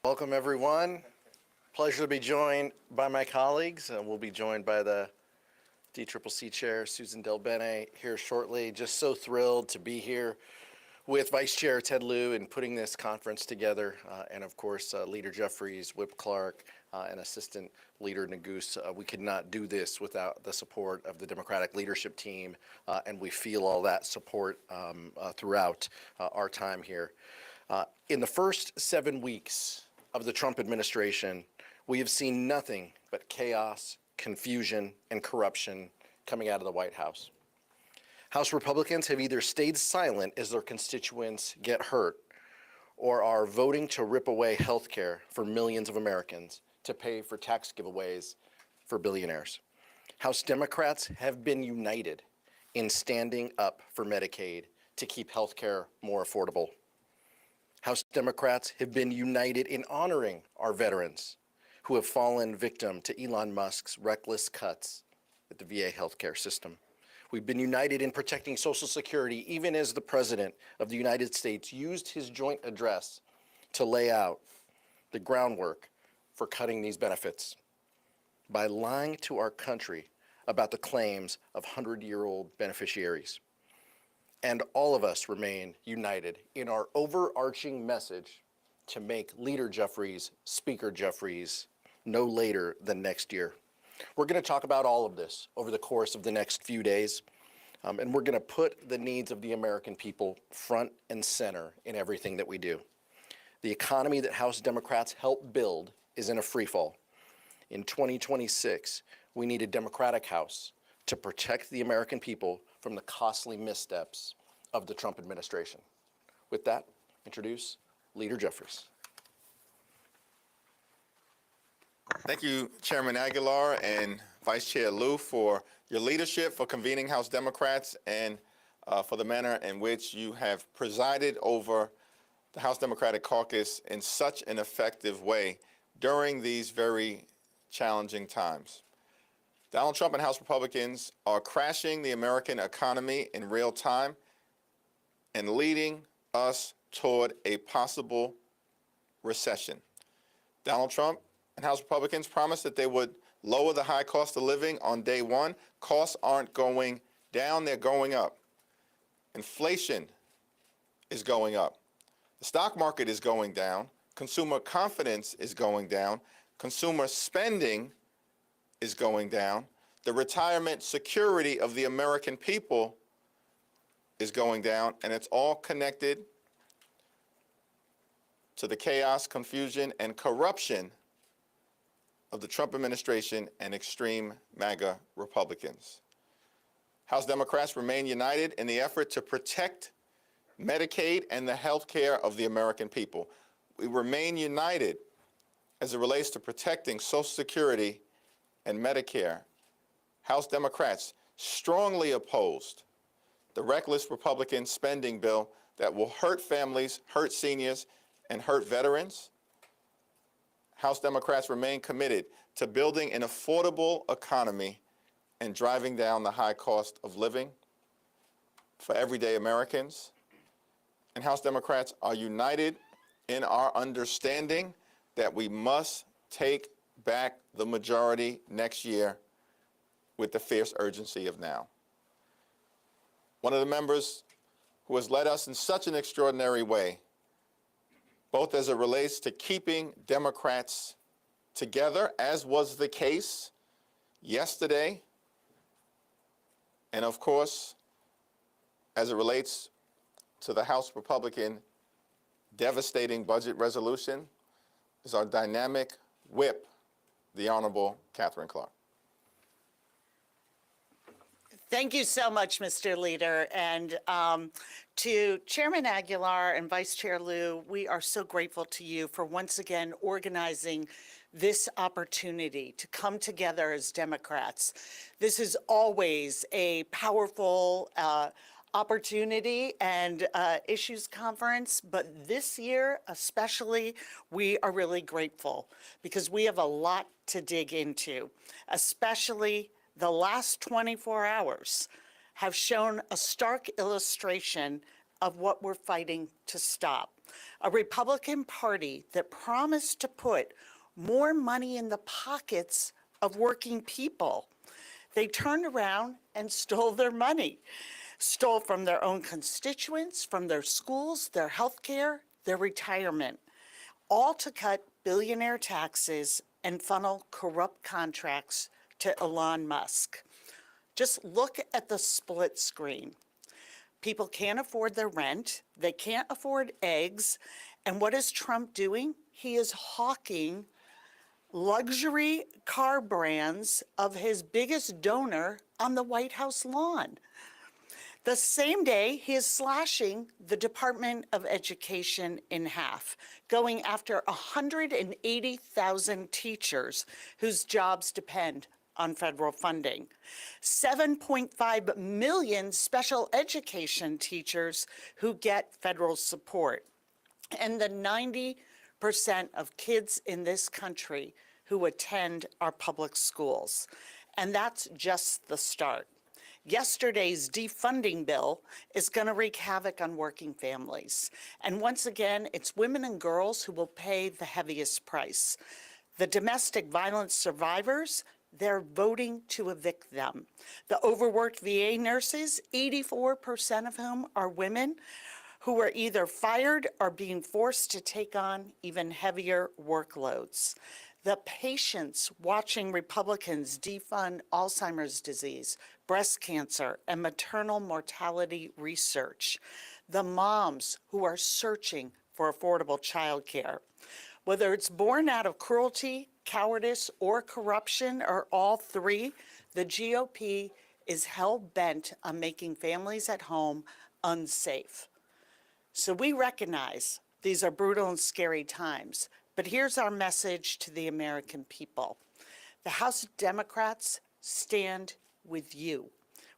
Welcome, everyone. Pleasure to be joined by my colleagues. We'll be joined by the DCCC Chair, Susan DelBene, here shortly. Just so thrilled to be here with Vice Chair Ted Lieu in putting this conference together, and of course, Leader Jeffries, Whip Clark, and Assistant Leader Neguse. We could not do this without the support of the Democratic leadership team, and we feel all that support throughout our time here. In the first 7 weeks of the Trump administration, we have seen nothing but chaos, confusion, and corruption coming out of the White House. House Republicans have either stayed silent as their constituents get hurt or are voting to rip away health care for millions of Americans to pay for tax giveaways for billionaires. House Democrats have been united in standing up for Medicaid to keep health care more affordable. House Democrats have been united in honoring our veterans who have fallen victim to Elon Musk's reckless cuts at the VA healthcare system. We've been united in protecting Social Security, even as the President of the United States used his joint address to lay out the groundwork for cutting these benefits by lying to our country about the claims of 100-year-old beneficiaries. And all of us remain united in our overarching message to make Leader Jeffries, Speaker Jeffries, no later than next year. We're going to talk about all of this over the course of the next few days, and we're going to put the needs of the American people front and center in everything that we do. The economy that House Democrats helped build is in a freefall. In 2026, we need a Democratic House to protect the American people from the costly missteps of the Trump administration. With that, introduce Leader Jeffries. Thank you, Chairman Aguilar and Vice Chair Lieu, for your leadership, for convening House Democrats, and for the manner in which you have presided over the House Democratic Caucus in such an effective way during these very challenging times. Donald Trump and House Republicans are crashing the American economy in real time and leading us toward a possible recession. Donald Trump and House Republicans promised that they would lower the high cost of living on day one. Costs aren't going down, they're going up. Inflation is going up. The stock market is going down. Consumer confidence is going down. Consumer spending is going down. The retirement security of the American people is going down, and it's all connected to the chaos, confusion, and corruption of the Trump administration and extreme MAGA Republicans. House Democrats remain united in the effort to protect Medicaid and the health care of the American people. We remain united as it relates to protecting Social Security and Medicare. House Democrats strongly opposed the reckless Republican spending bill that will hurt families, hurt seniors, and hurt veterans. House Democrats remain committed to building an affordable economy and driving down the high cost of living for everyday Americans. And House Democrats are united in our understanding that we must take back the majority next year with the fierce urgency of now. One of the members who has led us in such an extraordinary way, both as it relates to keeping Democrats together, as was the case yesterday, and of course, as it relates to the House Republican devastating budget resolution, is our dynamic whip, the Honorable Katherine Clark. Thank you so much, Mr. Leader. And to Chairman Aguilar and Vice Chair Lieu, we are so grateful to you for once again organizing this opportunity to come together as Democrats. This is always a powerful opportunity and issues conference, but this year especially, we are really grateful because we have a lot to dig into, especially the last 24 hours have shown a stark illustration of what we're fighting to stop. A Republican Party that promised to put more money in the pockets of working people. They turned around and stole their money, stole from their own constituents, from their schools, their health care, their retirement, all to cut billionaire taxes and funnel corrupt contracts to Elon Musk. Just look at the split screen. People can't afford their rent, they can't afford eggs, and what is Trump doing? He is hawking luxury car brands of his biggest donor on the White House lawn. The same day, he is slashing the Department of Education in half, going after 180,000 teachers whose jobs depend on federal funding, 7.5 million special education teachers who get federal support, and the 90% of kids in this country who attend our public schools. And that's just the start. Yesterday's defunding bill is going to wreak havoc on working families. And once again, it's women and girls who will pay the heaviest price. The domestic violence survivors, they're voting to evict them. The overworked VA nurses, 84% of whom are women, who are either fired or being forced to take on even heavier workloads. The patients watching Republicans defund Alzheimer's disease, breast cancer, and maternal mortality research. The moms who are searching for affordable childcare. Whether it's born out of cruelty, cowardice, or corruption, or all three, the GOP is hell-bent on making families at home unsafe. So we recognize these are brutal and scary times, but here's our message to the American people. The House Democrats stand with you.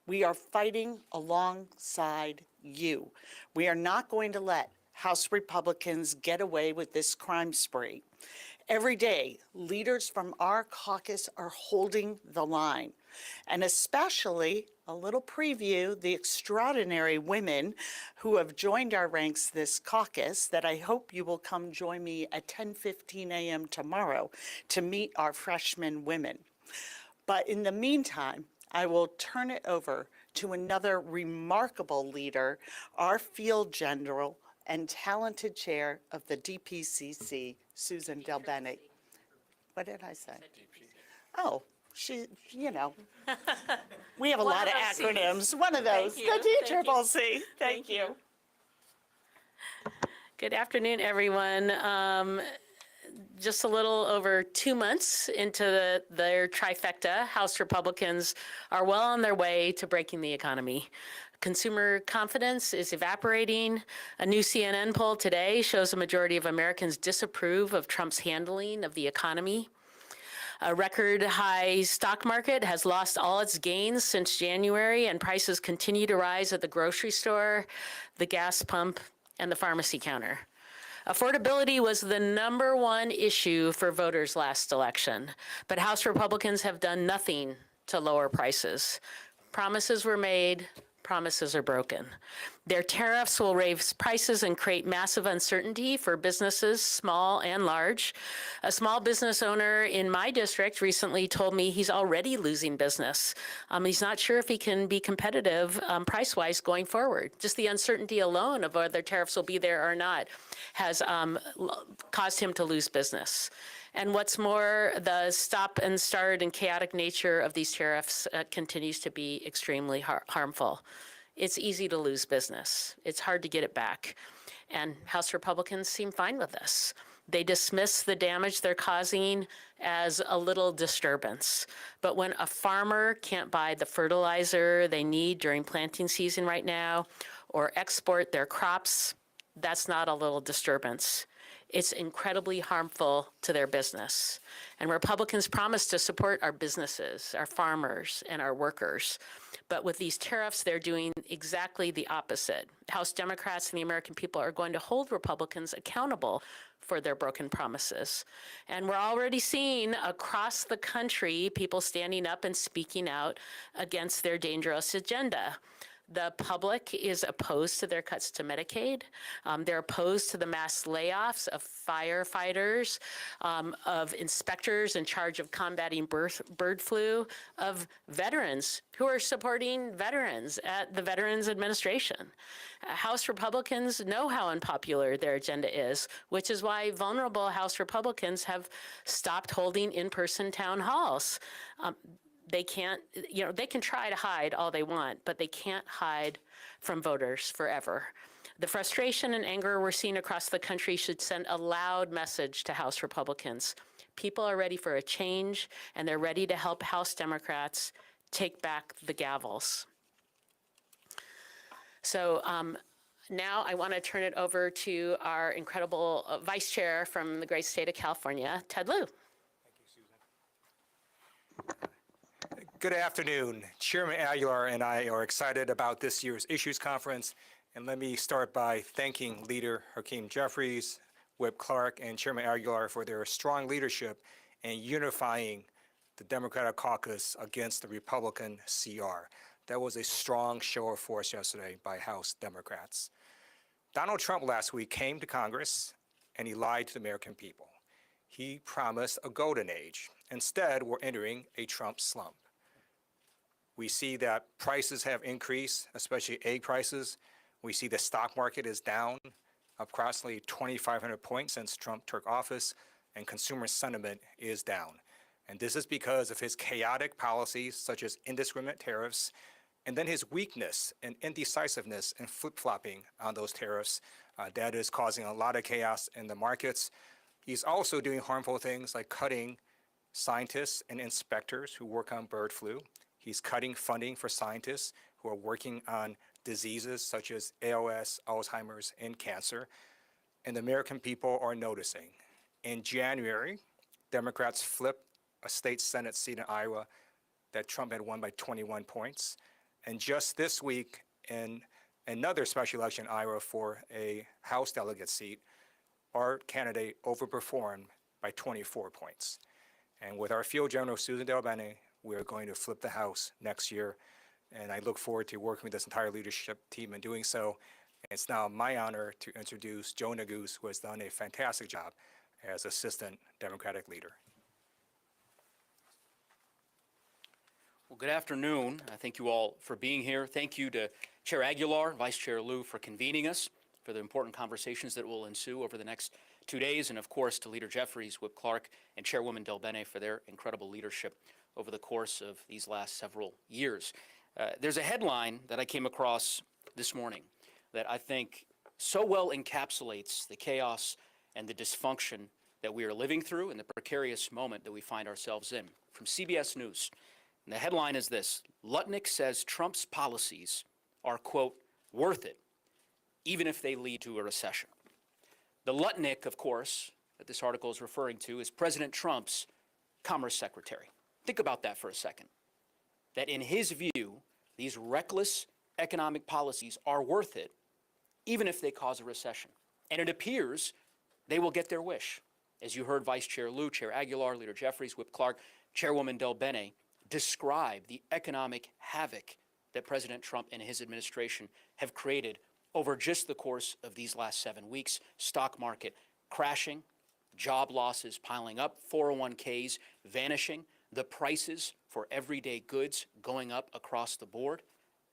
We are fighting alongside you. We are not going to let House Republicans get away with this crime spree. Every day, leaders from our caucus are holding the line, and especially, a little preview, the extraordinary women who have joined our ranks this caucus that I hope you will come join me at 10:15 a.m. tomorrow to meet our freshman women. But in the meantime, I will turn it over to another remarkable leader, our field general and talented chair of the DPCC, Susan DelBene. What did I say? Oh, she, you know. We have a lot of acronyms. One of those, the DCCC. Thank you. Good afternoon, everyone. Just a little over 2 months into their trifecta, House Republicans are well on their way to breaking the economy. Consumer confidence is evaporating. A new CNN poll today shows a majority of Americans disapprove of Trump's handling of the economy. A record high stock market has lost all its gains since January, and prices continue to rise at the grocery store, the gas pump, and the pharmacy counter. Affordability was the #1 issue for voters last election, but House Republicans have done nothing to lower prices. Promises were made, promises are broken. Their tariffs will raise prices and create massive uncertainty for businesses, small and large. A small business owner in my district recently told me he's already losing business. He's not sure if he can be competitive price-wise going forward. Just the uncertainty alone of whether tariffs will be there or not has caused him to lose business. And what's more, the stop and start and chaotic nature of these tariffs continues to be extremely harmful. It's easy to lose business. It's hard to get it back. And House Republicans seem fine with this. They dismiss the damage they're causing as a little disturbance. But when a farmer can't buy the fertilizer they need during planting season right now, or export their crops, that's not a little disturbance. It's incredibly harmful to their business. And Republicans promise to support our businesses, our farmers, and our workers. But with these tariffs, they're doing exactly the opposite. House Democrats and the American people are going to hold Republicans accountable for their broken promises. And we're already seeing across the country people standing up and speaking out against their dangerous agenda. The public is opposed to their cuts to Medicaid. They're opposed to the mass layoffs of firefighters, of inspectors in charge of combating bird flu, of veterans who are supporting veterans at the Veterans Administration. House Republicans know how unpopular their agenda is, which is why vulnerable House Republicans have stopped holding in-person town halls. They can't, they can try to hide all they want, but they can't hide from voters forever. The frustration and anger we're seeing across the country should send a loud message to House Republicans. People are ready for a change, and they're ready to help House Democrats take back the gavels. So now I want to turn it over to our incredible vice chair from the great state of California, Ted Lieu. Good afternoon. Chairman Aguilar and I are excited about this year's Issues Conference. And let me start by thanking Leader Hakeem Jeffries, Whip Clark, and Chairman Aguilar for their strong leadership in unifying the Democratic caucus against the Republican CR. That was a strong show of force yesterday by House Democrats. Donald Trump last week came to Congress and he lied to the American people. He promised a golden age. Instead, we're entering a Trump slump. We see that prices have increased, especially egg prices. We see the stock market is down approximately 2,500 points since Trump took office, and consumer sentiment is down. And this is because of his chaotic policies, such as indiscriminate tariffs, and then his weakness and indecisiveness in flip-flopping on those tariffs. That is causing a lot of chaos in the markets. He's also doing harmful things like cutting scientists and inspectors who work on bird flu. He's cutting funding for scientists who are working on diseases such as ALS, Alzheimer's, and cancer. And the American people are noticing. In January, Democrats flipped a state Senate seat in Iowa that Trump had won by 21 points. And just this week, in another special election in Iowa for a House delegate seat, our candidate overperformed by 24 points. And with our field general, Susan DelBene, we are going to flip the House next year. And I look forward to working with this entire leadership team in doing so. It's now my honor to introduce Joe Neguse, who has done a fantastic job as Assistant Democratic Leader. Well, good afternoon. Thank you all for being here. Thank you to Chair Aguilar, Vice Chair Lieu for convening us for the important conversations that will ensue over the next 2 days, and of course to Leader Jeffries, Whip Clark, and Chairwoman DelBene for their incredible leadership over the course of these last several years. There's a headline that I came across this morning that I think so well encapsulates the chaos and the dysfunction that we are living through and the precarious moment that we find ourselves in. From CBS News, and the headline is this: Lutnick says Trump's policies are, quote, worth it, even if they lead to a recession. The Lutnick, of course, that this article is referring to is President Trump's Commerce Secretary. Think about that for a second. That in his view, these reckless economic policies are worth it, even if they cause a recession. And it appears they will get their wish. As you heard Vice Chair Lieu, Chair Aguilar, Leader Jeffries, Whip Clark, Chairwoman DelBene describe the economic havoc that President Trump and his administration have created over just the course of these last 7 weeks. Stock market crashing, job losses piling up, 401ks vanishing, the prices for everyday goods going up across the board.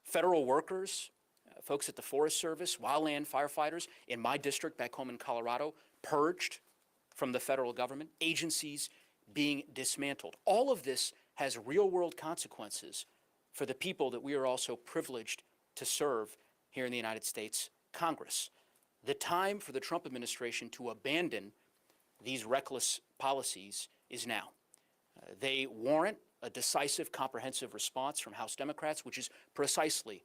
Federal workers, folks at the Forest Service, wildland firefighters in my district back home in Colorado, purged from the federal government, agencies being dismantled. All of this has real-world consequences for the people that we are also privileged to serve here in the United States Congress. The time for the Trump administration to abandon these reckless policies is now. They warrant a decisive, comprehensive response from House Democrats, which is precisely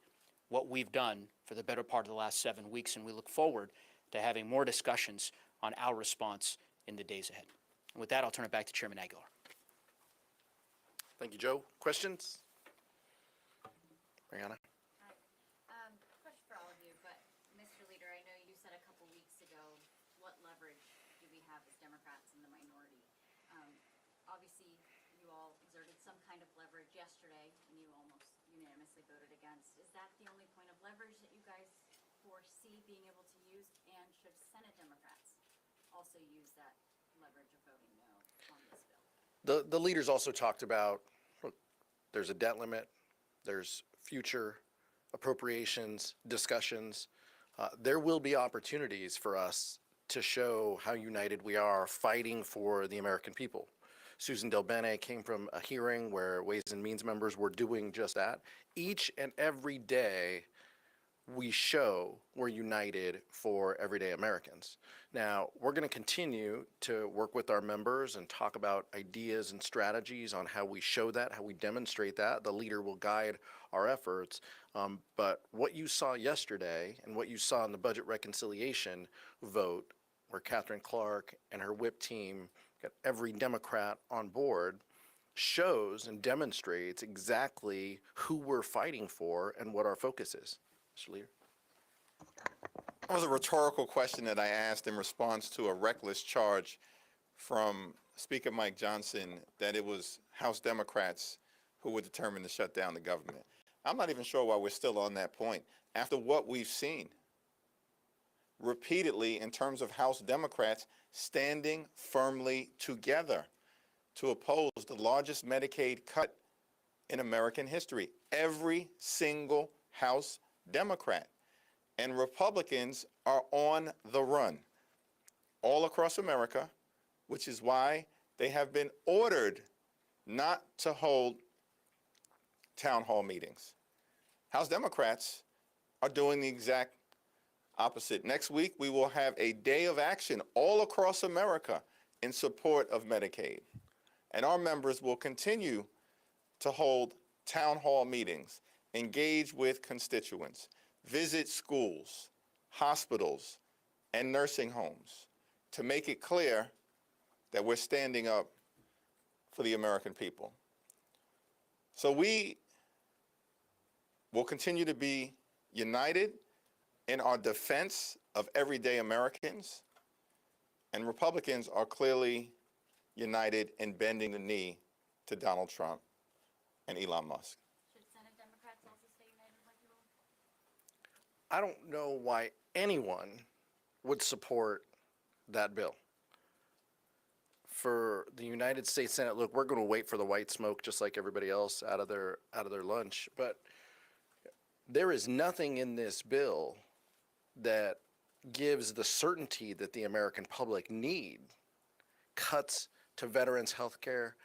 what we've done for the better part of the last 7 weeks, and we look forward to having more discussions on our response in the days ahead. And with that, I'll turn it back to Chairman Aguilar. Thank you, Joe. Questions? Brianna? Question for all of you, but Mr. Leader, I know you said a couple weeks ago, what leverage do we have as Democrats in the minority? Obviously, you all exerted some kind of leverage yesterday, and you almost unanimously voted against. Is that the only point see being able to use, and should Senate Democrats also use that leverage of voting no on this bill? The leaders also talked about, look, there's a debt limit, there's future appropriations, discussions. There will be opportunities for us to show how united we are fighting for the American people. Susan DelBene came from a hearing where Ways and Means members were doing just that. Each and every day, we show we're united for everyday Americans. Now, we're going to continue to work with our members and talk about ideas and strategies on how we show that, how we demonstrate that. The leader will guide our efforts. But what you saw yesterday and what you saw in the budget reconciliation vote, where Catherine Clark and her whip team got every Democrat on board, shows and demonstrates exactly who we're fighting for and what our focus is. Mr. Leader. That was a rhetorical question that I asked in response to a reckless charge from Speaker Mike Johnson that it was House Democrats who were determined to shut down the government. I'm not even sure why we're still on that point. After what we've seen repeatedly in terms of House Democrats standing firmly together to oppose the largest Medicaid cut in American history. Every single House Democrat. And Republicans are on the run all across America, which is why they have been ordered not to hold town hall meetings. House Democrats are doing the exact opposite. Next week, we will have a day of action all across America in support of Medicaid. And our members will continue to hold town hall meetings, engage with constituents, visit schools, hospitals, and nursing homes to make it clear that we're standing up for the American people. So we will continue to be united in our defense of everyday Americans, and Republicans are clearly united in bending the knee to Donald Trump and Elon Musk. Should Senate Democrats also stay united like you will? I don't know why anyone would support that bill. For the United States Senate, look, we're going to wait for the white smoke just like everybody else out of their lunch, but there is nothing in this bill that gives the certainty that the American public need. Cuts to veterans' health care,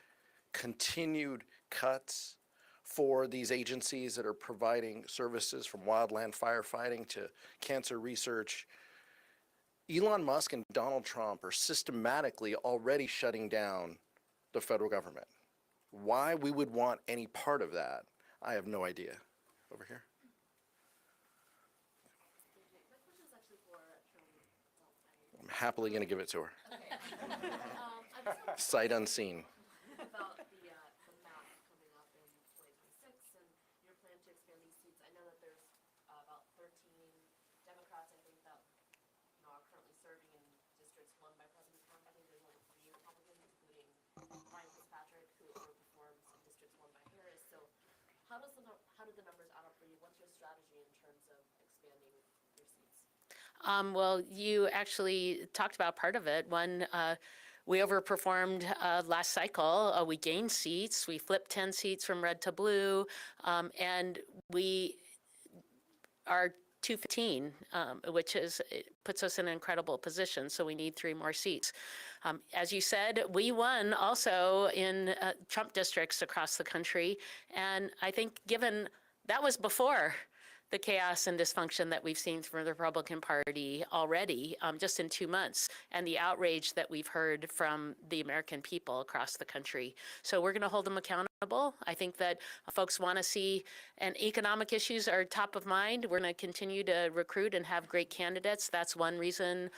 continued cuts for these agencies that are providing services from wildland firefighting to cancer research. Elon Musk and Donald Trump are systematically already shutting down the federal government. Why we would want any part of that, I have no idea. Over here. I'm happily going to give it to her. Sight unseen. About the map coming up in 2026 and your plan to expand these seats. I know that there's about 13 Democrats, I think, that are currently serving in districts won by President Trump. I think there's only 3 Republicans, including Ryan Fitzpatrick, who overperforms in districts won by Harris. So how do the numbers add up for you? What's your strategy in terms of expanding your seats? Well, you actually talked about part of it. One, we overperformed last cycle. We gained seats. We flipped 10 seats from red to blue, and we are 215, which puts us in an incredible position. So we need 3 more seats. As you said, we won also in Trump districts across the country, and I think given that was before the chaos and dysfunction that we've seen from the Republican Party already, just in 2 months, and the outrage that we've heard from the American people across the country. So we're going to hold them accountable. I think that folks want to see, and economic issues are top of mind. We're going to continue to recruit and have great candidates. That's one reason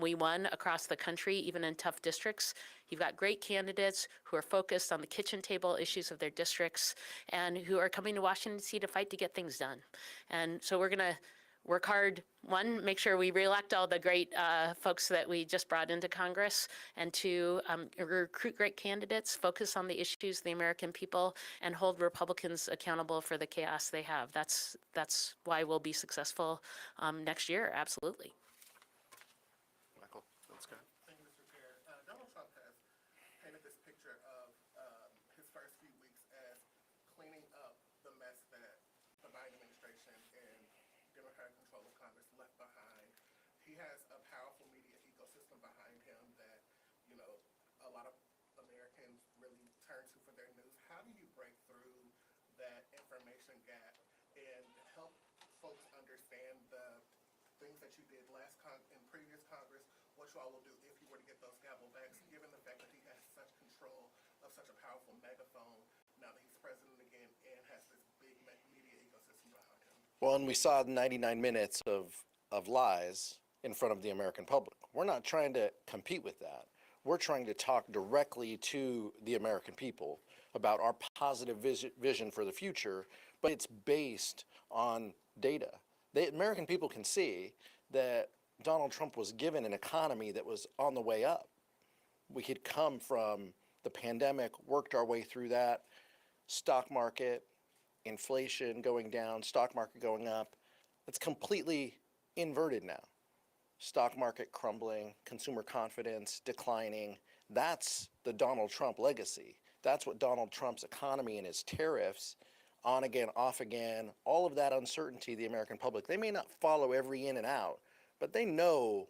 we won across the country, even in tough districts. You've got great candidates who are focused on the kitchen table issues of their districts and who are coming to Washington, D.C. to fight to get things done. And so we're going to work hard. One, make sure we reelect all the great folks that we just brought into Congress, and two, recruit great candidates, focus on the issues of the American people, and hold Republicans accountable for the chaos they have. That's why we'll be successful next year. Absolutely. Michael, let's go. Thank you, Mr. Chair. Donald Trump has painted this picture of his first few weeks as cleaning up the mess that the Biden administration and Democratic control of Congress left behind. He has a powerful media ecosystem behind him that, you know, a lot of Americans really turn to for their news. How do you break through that information gap and help folks understand the things that you did in previous Congress, what you all will do if you were to get those gavel backs, given the fact that he has such control of such a powerful megaphone now that he's president again and has this big media ecosystem behind him? Well, and we saw 99 minutes of lies in front of the American public. We're not trying to compete with that. We're trying to talk directly to the American people about our positive vision for the future, but it's based on data. The American people can see that Donald Trump was given an economy that was on the way up. We had come from the pandemic, worked our way through that, stock market, inflation going down, stock market going up. It's completely inverted now. Stock market crumbling, consumer confidence declining. That's the Donald Trump legacy. That's what Donald Trump's economy and his tariffs, on again, off again, all of that uncertainty, the American public, they may not follow every in and out, but they know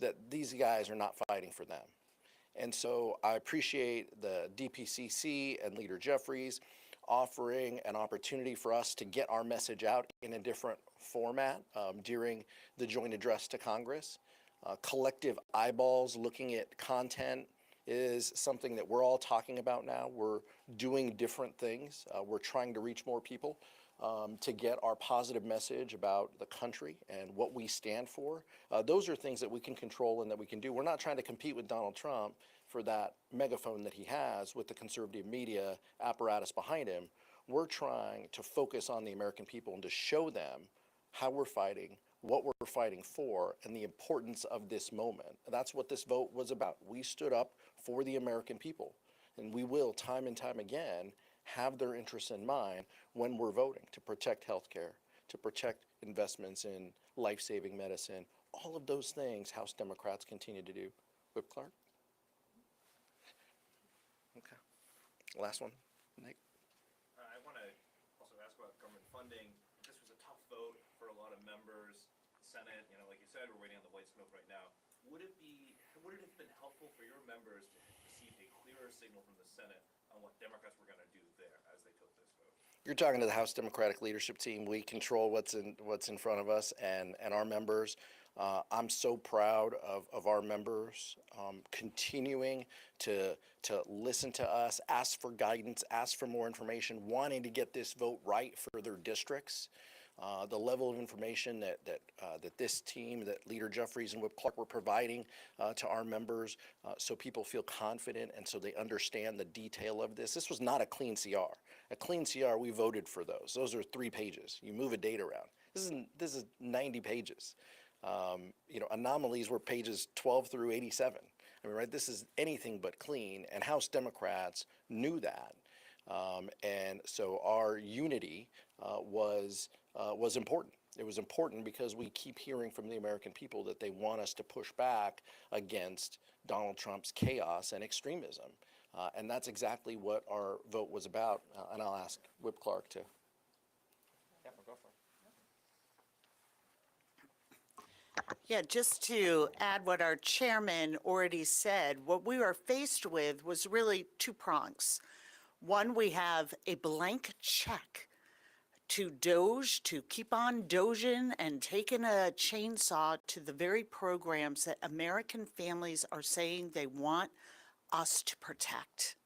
that these guys are not fighting for them. And so I appreciate the DPCC and Leader Jeffries offering an opportunity for us to get our message out in a different format during the joint address to Congress. Collective eyeballs looking at content is something that we're all talking about now. We're doing different things. We're trying to reach more people to get our positive message about the country and what we stand for. Those are things that we can control and that we can do. We're not trying to compete with Donald Trump for that megaphone that he has with the conservative media apparatus behind him. We're trying to focus on the American people and to show them how we're fighting, what we're fighting for, and the importance of this moment. That's what this vote was about. We stood up for the American people, and we will, time and time again, have their interests in mind when we're voting to protect healthcare, to protect investments in life-saving medicine, all of those things House Democrats continue to do. Whip Clark? Okay. Last one, Nick. I want to also ask about government funding. This was a tough vote for a lot of members. Senate, you know, like you said, we're waiting on the white smoke right now. Would it have been helpful for your members to receive a clearer signal from the Senate on what Democrats were going to do there as they took this vote? You're talking to the House Democratic leadership team. We control what's in front of us and our members. I'm so proud of our members continuing to listen to us, ask for guidance, ask for more information, wanting to get this vote right for their districts. The level of information that this team, that Leader Jeffries and Whip Clark were providing to our members so people feel confident and so they understand the detail of this. This was not a clean CR. A clean CR, we voted for those. Those are 3 pages. You move a date around. This is 90 pages. You know, anomalies were pages 12 through 87. I mean, right, this is anything but clean, and House Democrats knew that. And so our unity was important. It was important because we keep hearing from the American people that they want us to push back against Donald Trump's chaos and extremism. And that's exactly what our vote was about. And I'll ask Whip Clark to. Yeah, we'll go for it. Yeah, just to add what our chairman already said, what we were faced with was really 2 prongs. One, we have a blank check to Doge, to keep on doging and taking a chainsaw to the very programs that American families are saying they want us to protect,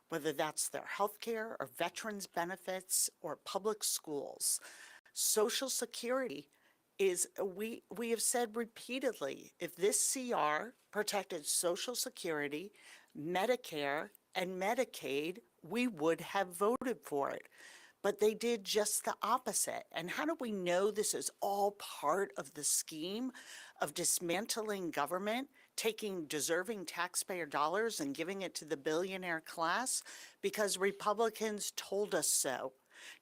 whether that's their health care or veterans benefits or public schools. Social Security is, we have said repeatedly, if this CR protected Social Security, Medicare, and Medicaid, we would have voted for it. but they did just the opposite. And how do we know this is all part of the scheme of dismantling government, taking deserving taxpayer dollars and giving it to the billionaire class? Because Republicans told us so.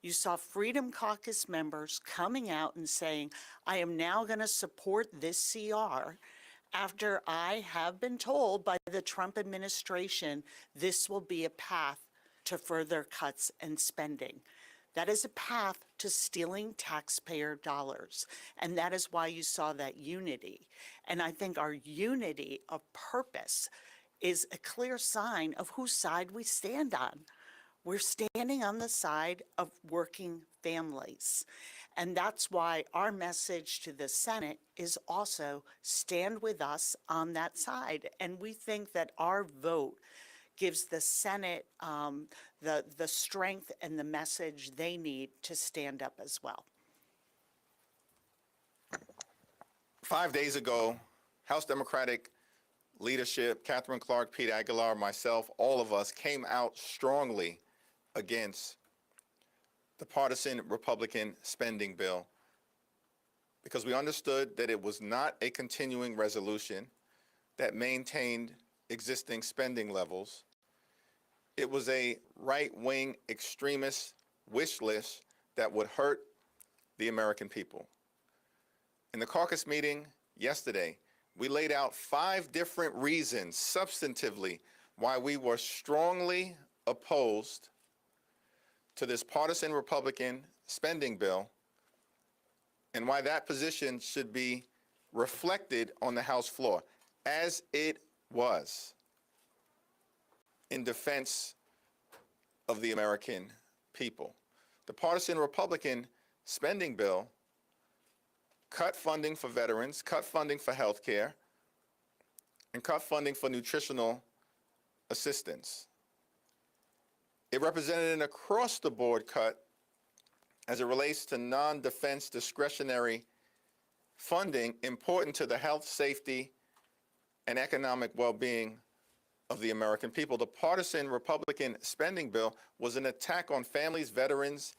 You saw Freedom Caucus members coming out and saying, I am now going to support this CR after I have been told by the Trump administration this will be a path to further cuts and spending. That is a path to stealing taxpayer dollars. And that is why you saw that unity. And I think our unity of purpose is a clear sign of whose side we stand on. We're standing on the side of working families. And that's why our message to the Senate is also stand with us on that side. And we think that our vote gives the Senate the strength and the message they need to stand up as well. 5 days ago, House Democratic leadership, Catherine Clark, Pete Aguilar, myself, all of us came out strongly against the partisan Republican spending bill because we understood that it was not a continuing resolution that maintained existing spending levels. It was a right-wing extremist wish list that would hurt the American people. In the caucus meeting yesterday, we laid out 5 different reasons, substantively, why we were strongly opposed to this partisan Republican spending bill and why that position should be reflected on the House floor, as it was, in defense of the American people. The partisan Republican spending bill cut funding for veterans, cut funding for health care, and cut funding for nutritional assistance. It represented an across-the-board cut as it relates to non-defense discretionary funding important to the health, safety, and economic well-being of the American people. The partisan Republican spending bill was an attack on families, veterans,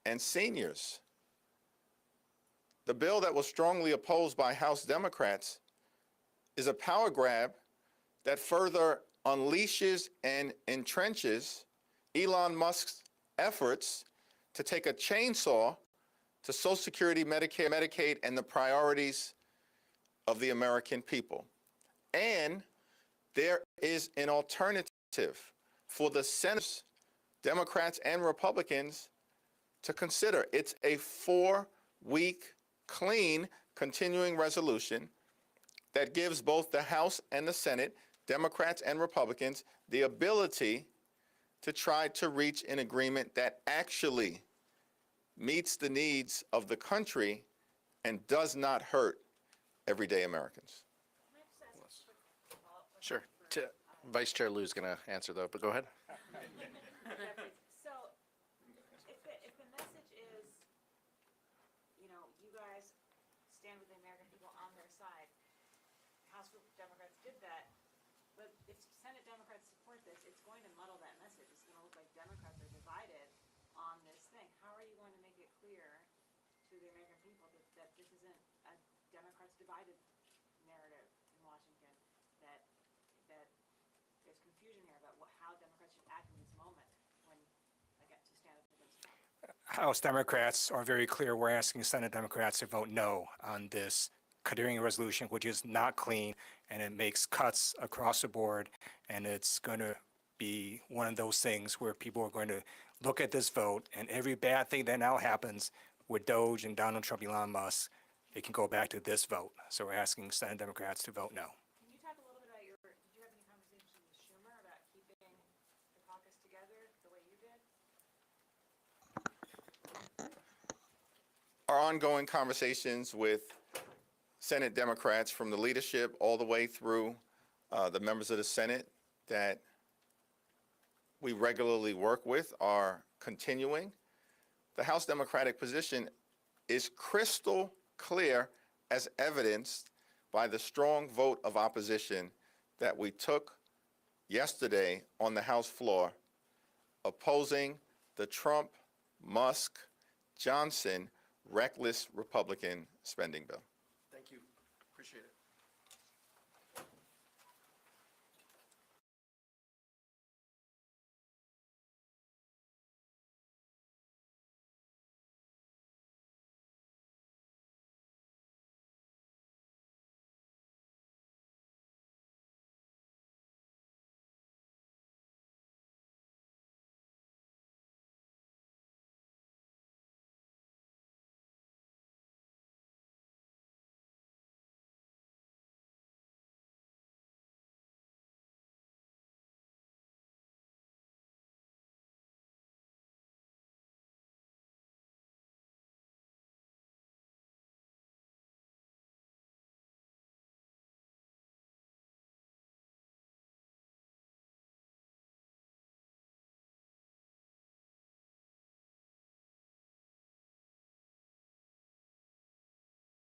and seniors. The bill that was strongly opposed by House Democrats is a power grab that further unleashes and entrenches Elon Musk's efforts to take a chainsaw to Social Security, Medicare, Medicaid, and the priorities of the American people. And there is an alternative for the senators, Democrats and Republicans, to consider. It's a 4-week, clean, continuing resolution that gives both the House and the Senate, Democrats and Republicans, the ability to try to reach an agreement that actually meets the needs of the country and does not hurt everyday Americans. Sure. Vice Chair Lou's going to answer though, but go ahead. So, if the message is, you know, you guys stand with the American people on their side, House Democrats did that, but if Senate Democrats support this, it's going to muddle that message. It's going to look like Democrats are divided on this thing. How are you going to make it clear to the American people that this isn't a Democrats divided narrative in Washington, that there's confusion here about how Democrats should act in this moment when, again, to stand up against Trump? House Democrats are very clear. We're asking Senate Democrats to vote no on this continuing resolution, which is not clean, and it makes cuts across the board, and it's going to be one of those things where people are going to look at this vote, and every bad thing that now happens with Doge and Donald Trump, Elon Musk, it can go back to this vote. So we're asking Senate Democrats to vote no. Can you talk a little bit about did you have any conversations with Schumer about keeping the caucus together the way you did? Our ongoing conversations with Senate Democrats, from the leadership all the way through the members of the Senate that we regularly work with, are continuing. The House Democratic position is crystal clear, as evidenced by the strong vote of opposition that we took yesterday on the House floor, opposing the Trump, Musk, Johnson reckless Republican spending bill. Thank you. Appreciate it.